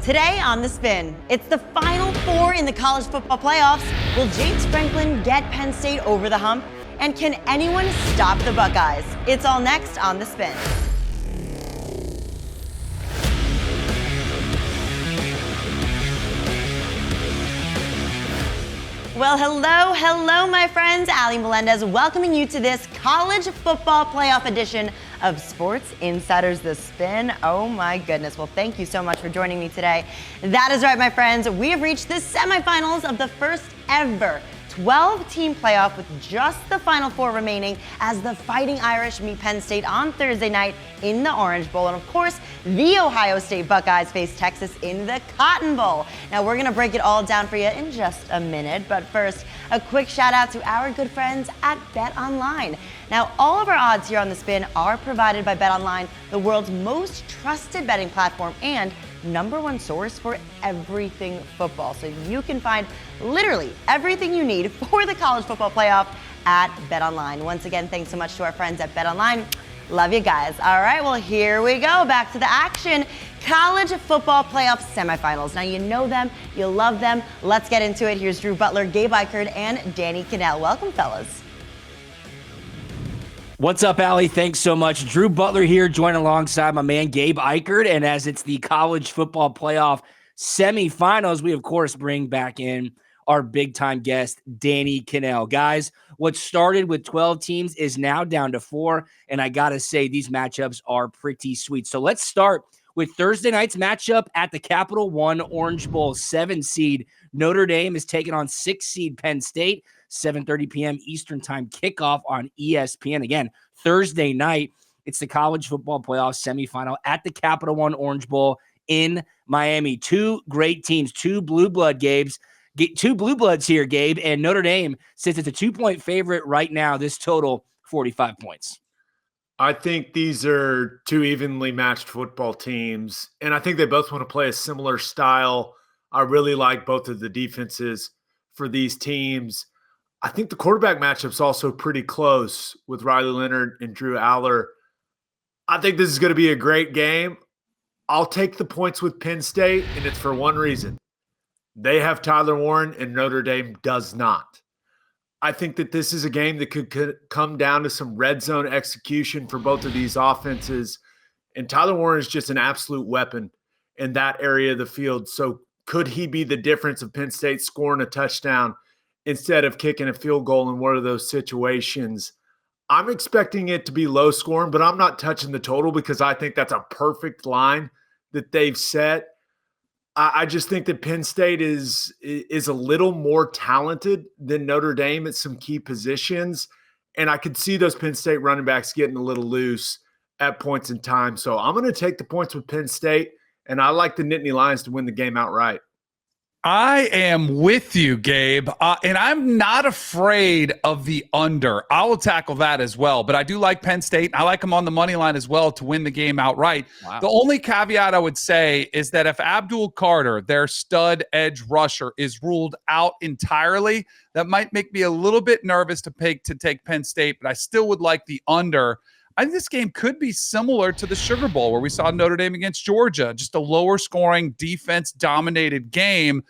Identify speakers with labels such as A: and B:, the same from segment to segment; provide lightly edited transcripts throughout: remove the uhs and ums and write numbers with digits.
A: Today on The Spin, it's the Final Four in the college football playoffs. Will James Franklin get Penn State over the hump? And can anyone stop the Buckeyes? It's all next on The Spin. Well, hello, my friends. Ali Melendez welcoming you to this college football playoff edition of Sports Insiders The Spin. Oh my goodness. Well, thank you so much for joining me today. That is right, my friends. We have reached the semifinals of the first ever 12-team playoff with just the Final Four remaining as the Fighting Irish meet Penn State on Thursday night in the Orange Bowl. And of course, the Ohio State Buckeyes face Texas in the Cotton Bowl. Now, we're going to break it all down for you in just a minute. But first, a quick shout out to our good friends at BetOnline. Now, all of our odds here on The Spin are provided by BetOnline, the world's most trusted betting platform and #1 source for everything football. So you can find literally everything you need for the college football playoff at BetOnline. Once again, thanks so much to our friends at BetOnline. Love you guys. All right, well, here we go. Back to the action. College football playoff semifinals. Now, you know them, you love them. Let's get into it. Here's Butler, Gabe Ikard, and Danny Kanell. Welcome, fellas.
B: What's up, Ali? Thanks so much. Drew Butler here, joining alongside my man Gabe Ikard. And as it's the college football playoff semifinals, we, of course, bring back in our big-time guest, Danny Kanell. Guys, what started with 12 teams is now down to 4, and I got to say, these matchups are pretty sweet. So let's start with Thursday night's matchup at the Capital One Orange Bowl. 7-seed Notre Dame is taking on 6-seed Penn State. 7:30 p.m. Eastern Time kickoff on ESPN. Again, Thursday night, it's the college football playoff semifinal at the Capital One Orange Bowl in Miami. Two great teams, two blue bloods here, Gabe, and Notre Dame, since it's a 2-point favorite right now, this total 45 points.
C: I think these are two evenly matched football teams, and I think they both want to play a similar style. I really like both of the defenses for these teams. I think the quarterback matchup's also pretty close with Riley Leonard and Drew Aller. I think this is going to be a great game. I'll take the points with Penn State, and it's for one reason. They have Tyler Warren, and Notre Dame does not. I think that this is a game that could come down to some red zone execution for both of these offenses. And Tyler Warren is just an absolute weapon in that area of the field. So could he be the difference of Penn State scoring a touchdown instead of kicking a field goal in one of those situations? I'm expecting it to be low scoring, but I'm not touching the total because I think that's a perfect line that they've set. I just think that Penn State is a little more talented than Notre Dame at some key positions, and I could see those Penn State running backs getting a little loose at points in time. So I'm going to take the points with Penn State, and I like the Nittany Lions to win the game outright.
D: I am with you, Gabe, and I'm not afraid of the under. I will tackle that as well, but I do like Penn State. I like them on the money line as well to win the game outright. Wow. The only caveat I would say is that if Abdul Carter, their stud edge rusher, is ruled out entirely, that might make me a little bit nervous to take Penn State, but I still would like the under. I think this game could be similar to the Sugar Bowl where we saw Notre Dame against Georgia, just a lower scoring, defense-dominated game.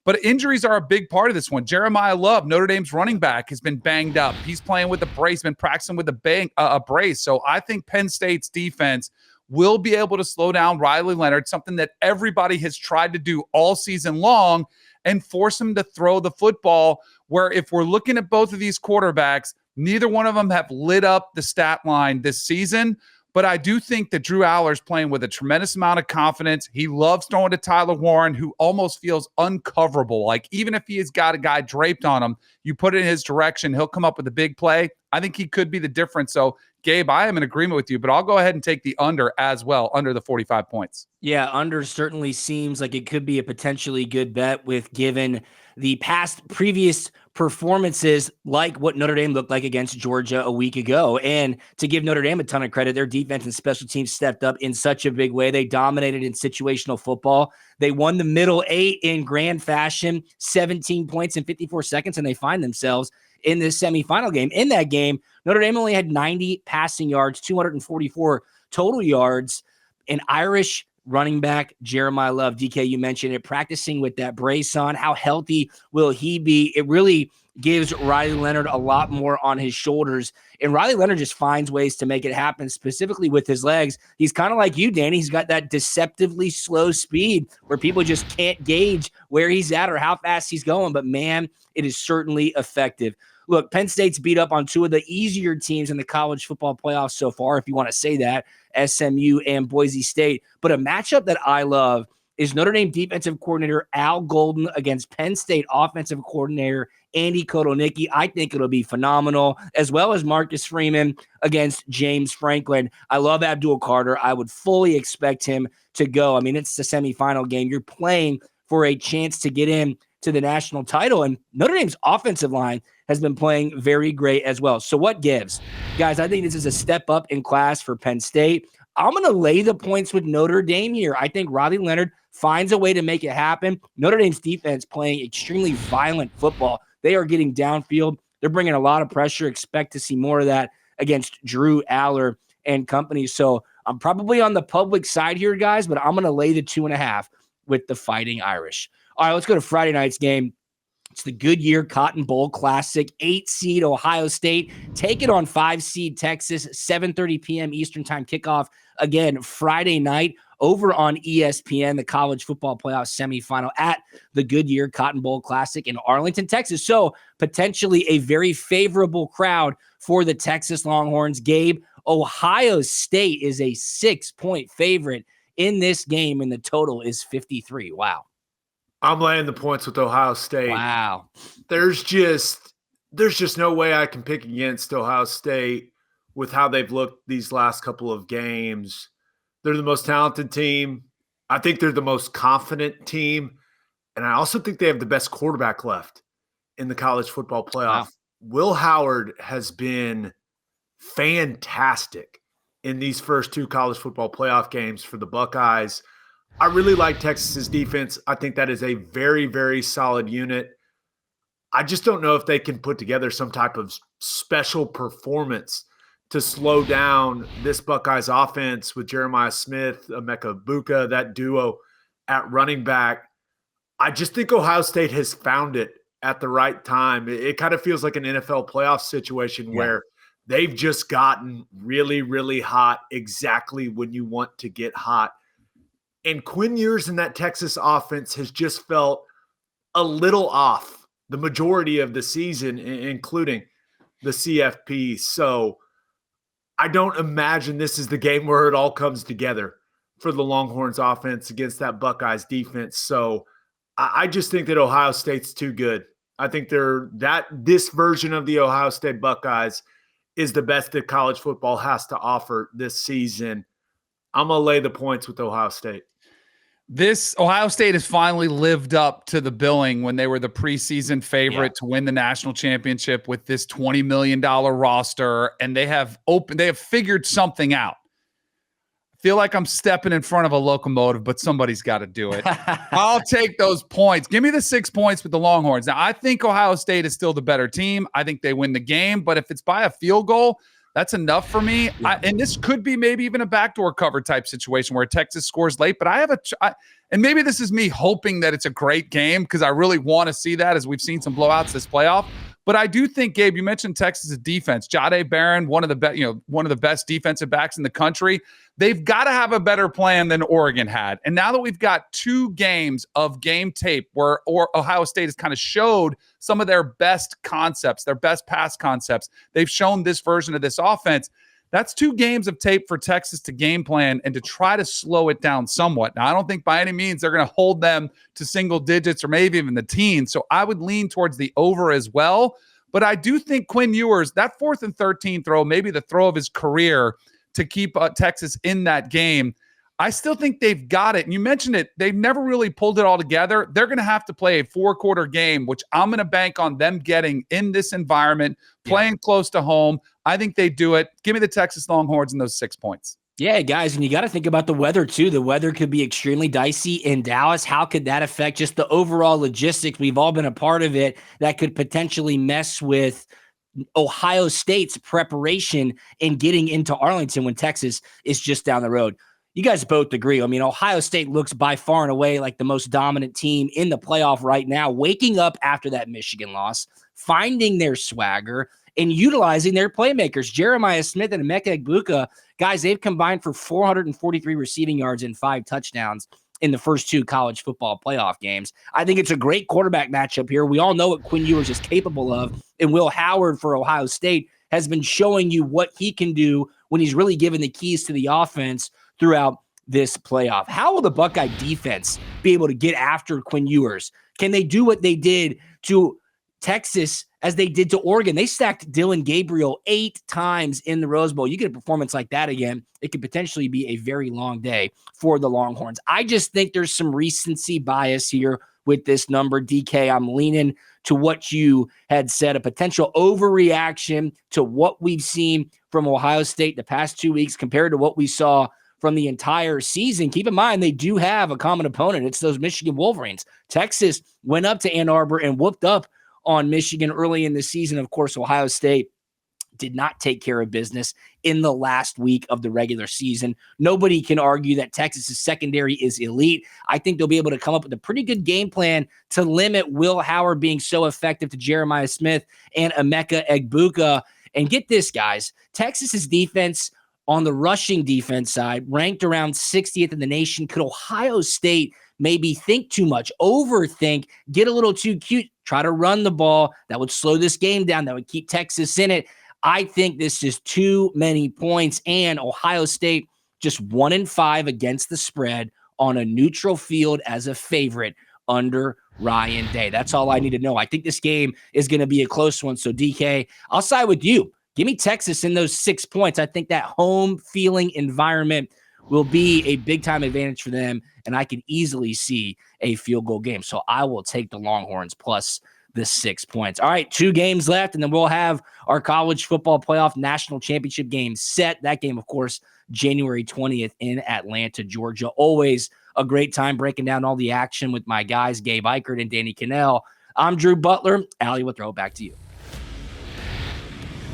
D: But injuries are a big part of this one. Jeremiah Love, Notre Dame's running back, has been banged up. He's playing with a brace, been practicing with a brace. So I think Penn State's defense will be able to slow down Riley Leonard, something that everybody has tried to do all season long, and force him to throw the football, where if we're looking at both of these quarterbacks, neither one of them have lit up the stat line this season, but I do think that Drew Aller is playing with a tremendous amount of confidence. He loves throwing to Tyler Warren, who almost feels uncoverable. Like, even if he has got a guy draped on him, you put it in his direction, he'll come up with a big play. I think he could be the difference. So, Gabe, I am in agreement with you, but I'll go ahead and take the under as well, under the 45 points.
B: Yeah, under certainly seems like it could be a potentially good bet with given the previous performances like what Notre Dame looked like against Georgia a week ago. And to give Notre Dame a ton of credit, their defense and special teams stepped up in such a big way. They dominated in situational football. They won the middle 8 in grand fashion, 17 points in 54 seconds, and they find themselves in this semifinal game. In that game, Notre Dame only had 90 passing yards, 244 total yards. An Irish running back Jeremiah Love. DK, you mentioned it, practicing with that brace on. How healthy will he be? It really gives Riley Leonard a lot more on his shoulders. And Riley Leonard just finds ways to make it happen, specifically with his legs. He's kind of like you, Danny. He's got that deceptively slow speed where people just can't gauge where he's at or how fast he's going. But, man, it is certainly effective. Look, Penn State's beat up on two of the easier teams in the college football playoffs so far, if you want to say that, SMU and Boise State. But a matchup that I love is Notre Dame defensive coordinator Al Golden against Penn State offensive coordinator Andy Kotelnicki. I think it'll be phenomenal, as well as Marcus Freeman against James Franklin. I love Abdul Carter. I would fully expect him to go. I mean, it's the semifinal game. You're playing for a chance to get in to the national title, and Notre Dame's offensive line has been playing very great as well. So what gives? Guys, I think this is a step up in class for Penn State. I'm going to lay the points with Notre Dame here. I think Riley Leonard finds a way to make it happen. Notre Dame's defense playing extremely violent football. They are getting downfield. They're bringing a lot of pressure. Expect to see more of that against Drew Aller and company. So I'm probably on the public side here, guys, but I'm going to lay the 2.5 with the Fighting Irish. All right, let's go to Friday night's game. It's the Goodyear Cotton Bowl Classic. 8-seed Ohio State take it on 5-seed Texas. 7:30 p.m. Eastern Time kickoff. Again, Friday night over on ESPN, the College Football Playoff Semifinal at the Goodyear Cotton Bowl Classic in Arlington, Texas. So potentially a very favorable crowd for the Texas Longhorns. Gabe, Ohio State is a 6-point favorite in this game, and the total is 53. Wow.
C: I'm laying the points with Ohio State.
B: Wow.
C: There's just no way I can pick against Ohio State with how they've looked these last couple of games. They're the most talented team. I think they're the most confident team. And I also think they have the best quarterback left in the college football playoff. Wow. Will Howard has been fantastic in these first two college football playoff games for the Buckeyes. I really like Texas's defense. I think that is a very, very solid unit. I just don't know if they can put together some type of special performance to slow down this Buckeyes offense with Jeremiah Smith, Emeka Buka, that duo at running back. I just think Ohio State has found it at the right time. It kind of feels like an NFL playoff situation where they've just gotten really, really hot exactly when you want to get hot. And Quinn Ewers in that Texas offense has just felt a little off the majority of the season, including the CFP. So I don't imagine this is the game where it all comes together for the Longhorns offense against that Buckeyes defense. So I just think that Ohio State's too good. I think this version of the Ohio State Buckeyes is the best that college football has to offer this season. I'm going to lay the points with Ohio State.
D: This Ohio State has finally lived up to the billing when they were the preseason favorite to win the national championship with this $20 million roster, and they have figured something out. I feel like I'm stepping in front of a locomotive, but somebody's got to do it. I'll take those points. Give me the 6 points with the Longhorns. Now, I think Ohio State is still the better team. I think they win the game, but if it's by a field goal, that's enough for me. And this could be maybe even a backdoor cover type situation where Texas scores late. But and maybe this is me hoping that it's a great game because I really want to see that as we've seen some blowouts this playoff. But I do think, Gabe, you mentioned Texas' defense. Jahdae Barron, one of the best defensive backs in the country. They've got to have a better plan than Oregon had. And now that we've got 2 games of game tape where Ohio State has kind of showed some of their best concepts, their best pass concepts, they've shown this version of this offense. That's 2 games of tape for Texas to game plan and to try to slow it down somewhat. Now, I don't think by any means they're going to hold them to single digits or maybe even the teens. So I would lean towards the over as well. But I do think Quinn Ewers, that 4th and 13 throw, maybe the throw of his career to keep Texas in that game, I still think they've got it. And you mentioned it. They've never really pulled it all together. They're going to have to play a 4-quarter game, which I'm going to bank on them getting in this environment, playing close to home. I think they do it. Give me the Texas Longhorns and those 6 points.
B: Yeah, guys, and you got to think about the weather, too. The weather could be extremely dicey in Dallas. How could that affect just the overall logistics? We've all been a part of it that could potentially mess with Ohio State's preparation in getting into Arlington when Texas is just down the road. you guys both agree. I mean, Ohio State looks by far and away like the most dominant team in the playoff right now, waking up after that Michigan loss, finding their swagger, and utilizing their playmakers. Jeremiah Smith and Emeka Egbuka, guys, they've combined for 443 receiving yards and 5 touchdowns in the first 2 college football playoff games. I think it's a great quarterback matchup here. We all know what Quinn Ewers is capable of, and Will Howard for Ohio State has been showing you what he can do when he's really given the keys to the offense throughout this playoff. How will the Buckeye defense be able to get after Quinn Ewers? Can they do what they did to Texas as they did to Oregon? They stacked Dylan Gabriel 8 times in the Rose Bowl. You get a performance like that again, it could potentially be a very long day for the Longhorns. I just think there's some recency bias here with this number, DK. I'm leaning to what you had said, a potential overreaction to what we've seen from Ohio State the past 2 weeks compared to what we saw from the entire season. Keep in mind, they do have a common opponent. It's those Michigan Wolverines. Texas went up to Ann Arbor and whooped up on Michigan early in the season. Of course, Ohio State did not take care of business in the last week of the regular season. Nobody can argue that Texas's secondary is elite. I think they'll be able to come up with a pretty good game plan to limit Will Howard being so effective to Jeremiah Smith and Emeka Egbuka. And get this, guys, Texas's defense on the rushing defense side ranked around 60th in the nation. Could Ohio State maybe think too much, overthink, get a little too cute, try to run the ball? That would slow this game down. That would keep Texas in it. I think this is too many points, and Ohio State just 1-5 against the spread on a neutral field as a favorite under Ryan Day. That's all I need to know. I think this game is going to be a close one. So DK, I'll side with you. Give me Texas in those 6 points. I think that home feeling environment will be a big-time advantage for them, and I can easily see a field goal game. So I will take the Longhorns plus the 6 points. All right, 2 games left, and then we'll have our college football playoff national championship game set. That game, of course, January 20th in Atlanta, Georgia. Always a great time breaking down all the action with my guys, Gabe Ikard and Danny Kanell. I'm Drew Butler. Allie, we'll throw it back to you.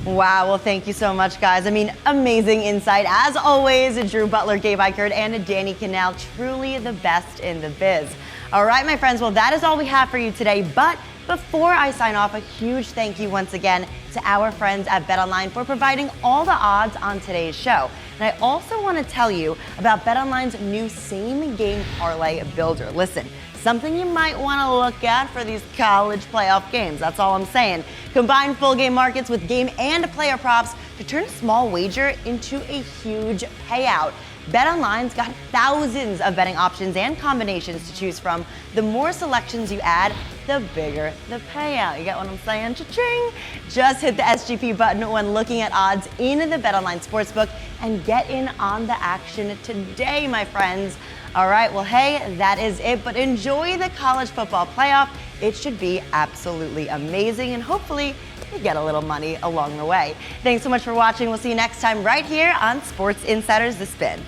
A: Wow, well, thank you so much, guys. I mean, amazing insight. As always, Drew Butler, Gabe Ikard, and Danny Kanell, truly the best in the biz. All right, my friends, well, that is all we have for you today. But before I sign off, a huge thank you once again to our friends at BetOnline for providing all the odds on today's show. And I also want to tell you about BetOnline's new same-game parlay builder. Listen, something you might want to look at for these college playoff games. That's all I'm saying. Combine full game markets with game and player props to turn a small wager into a huge payout. BetOnline's got thousands of betting options and combinations to choose from. The more selections you add, the bigger the payout. You get what I'm saying? Cha-ching! Just hit the SGP button when looking at odds in the BetOnline Sportsbook and get in on the action today, my friends. All right, well, hey, that is it. But enjoy the college football playoff. It should be absolutely amazing, and hopefully you get a little money along the way. Thanks so much for watching. We'll see you next time right here on Sports Insiders The Spin.